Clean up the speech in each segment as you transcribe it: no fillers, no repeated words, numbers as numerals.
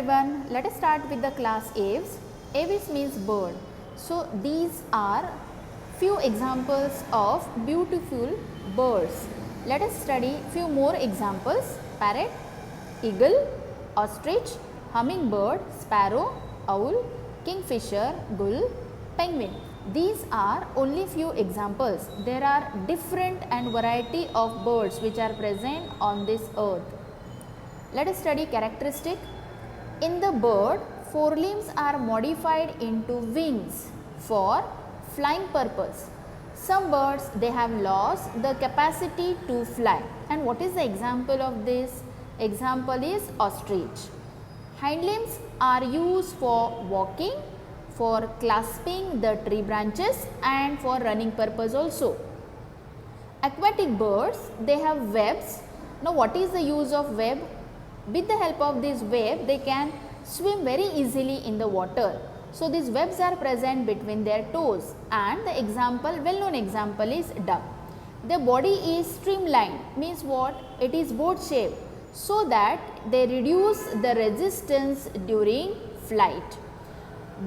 everyone. Let us start with the class aves. Aves means bird. So these are few examples of beautiful birds. Let us study few more examples: parrot, eagle, ostrich, hummingbird, sparrow, owl, kingfisher, gull, penguin. These are only few examples. There are different and variety of birds which are present on this earth. Let us study characteristic. In the bird, forelimbs are modified into wings for flying purpose. Some birds, they have lost the capacity to fly. And what is the example of this? Example is ostrich. Hind limbs are used for walking, for clasping the tree branches and for running purpose also. Aquatic birds, they have webs. Now what is the use of web? With the help of this web, they can swim very easily in the water. So these webs are present between their toes, and the example, well known example is duck. Their body is streamlined, means what? It is boat shaped, so that they reduce the resistance during flight.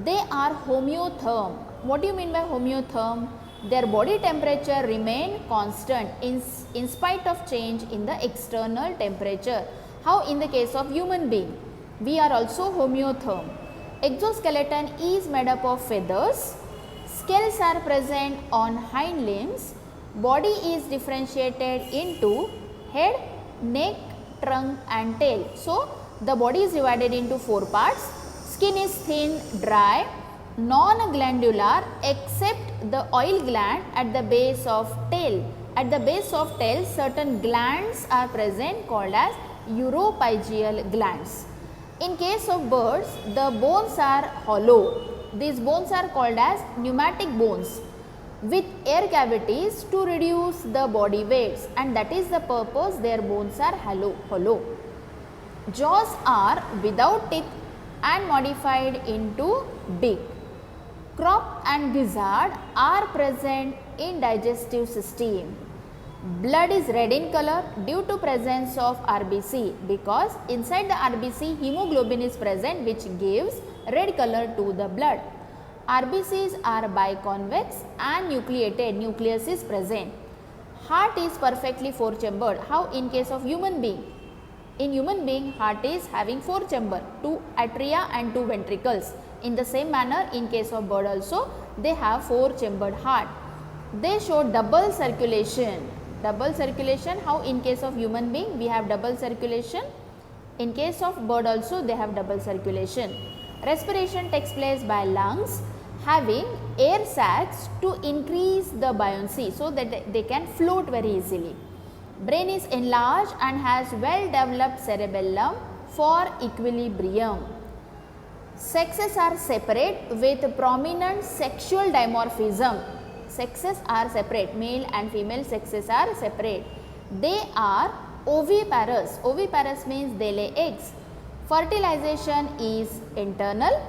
They are homeotherm. What do you mean by homeotherm? Their body temperature remain constant in spite of change in the external temperature. How in the case of human being? We are also homeotherm. Exoskeleton is made up of feathers. Scales are present on hind limbs. Body is differentiated into head, neck, trunk and tail. So the body is divided into four parts. Skin is thin, dry, non-glandular except the oil gland at the base of tail. At the base of tail, certain glands are present called as uropygial glands. In case of birds, the bones are hollow. These bones are called as pneumatic bones with air cavities to reduce the body weights, and that is the purpose their bones are hollow. Jaws are without teeth and modified into beak. Crop and gizzard are present in digestive system. Blood is red in color due to presence of RBC, because inside the RBC hemoglobin is present, which gives red color to the blood. RBCs are biconvex and nucleated, nucleus is present. Heart is perfectly four chambered. How in case of human being? In human being, heart is having four chamber, two atria and two ventricles. In the same manner, in case of bird also, they have four chambered heart. They show double circulation. Double circulation, how in case of human being we have double circulation, in case of bird also they have double circulation. Respiration takes place by lungs having air sacs to increase the buoyancy so that they can float very easily. Brain is enlarged and has well developed cerebellum for equilibrium. Sexes are separate with prominent sexual dimorphism. Sexes are separate, male and female sexes are separate. They are oviparous. Oviparous means they lay eggs. Fertilization is internal.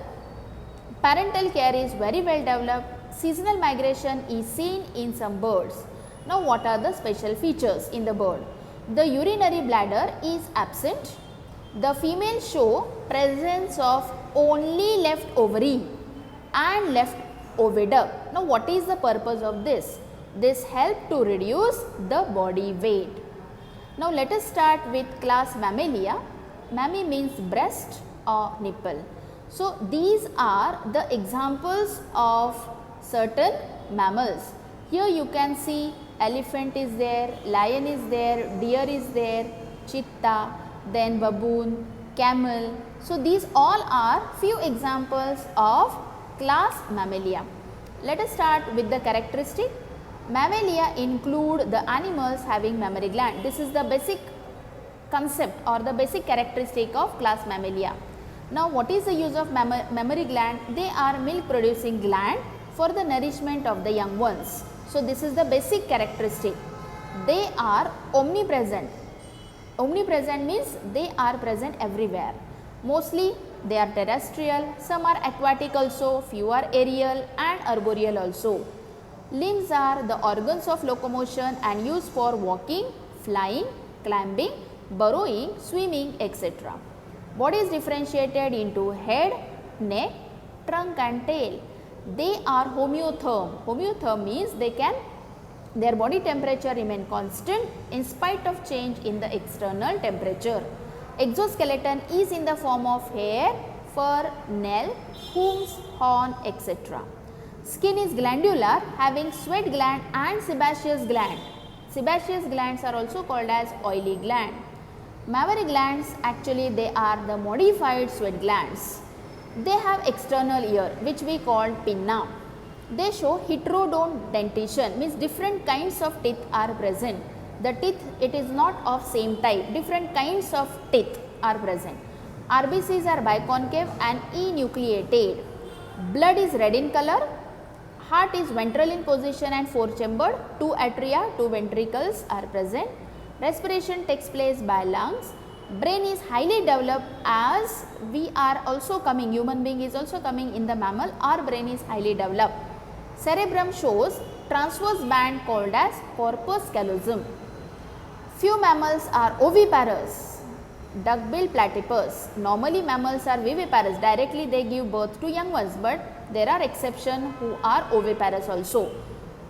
Parental care is very well developed. Seasonal migration is seen in some birds. Now what are the special features in the bird? The urinary bladder is absent. The female show presence of only left ovary and left oviduct. Now what is the purpose of this? This helps to reduce the body weight. Now let us start with class Mammalia. Mammy means breast or nipple. So these are the examples of certain mammals. Here you can see elephant is there, lion is there, deer is there, cheetah, then baboon, camel. So these all are few examples of class Mammalia. Let us start with the characteristic. Mammalia include the animals having mammary gland. This is the basic concept or the basic characteristic of class Mammalia. Now what is the use of mammary gland? They are milk producing gland for the nourishment of the young ones. So this is the basic characteristic. They are omnipresent. Omnipresent means they are present everywhere. Mostly they are terrestrial, some are aquatic also, few are aerial and arboreal also. Limbs are the organs of locomotion and used for walking, flying, climbing, burrowing, swimming, etc. Body is differentiated into head, neck, trunk and tail. They are homeotherm. Homeotherm means their body temperature remain constant in spite of change in the external temperature. Exoskeleton is in the form of hair, fur, nail, hooves, horn, etc. Skin is glandular, having sweat gland and sebaceous gland. Sebaceous glands are also called as oily gland. Mammary glands, actually they are the modified sweat glands. They have external ear which we call pinna. They show heterodont dentition, means different kinds of teeth are present. The teeth, it is not of same type, different kinds of teeth are present. RBCs are biconcave and enucleated. Blood is red in color. Heart is ventral in position and four chambered. Two atria, two ventricles are present. Respiration takes place by lungs. Brain is highly developed, as we are also coming, human being is also coming in the mammal, our brain is highly developed. Cerebrum shows transverse band called as corpus callosum. Few mammals are oviparous. Duckbill platypus. Normally mammals are viviparous, directly they give birth to young ones, but there are exceptions who are oviparous also.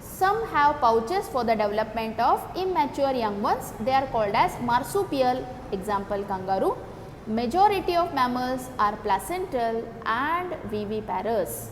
Some have pouches for the development of immature young ones, they are called as marsupial, example kangaroo. Majority of mammals are placental and viviparous.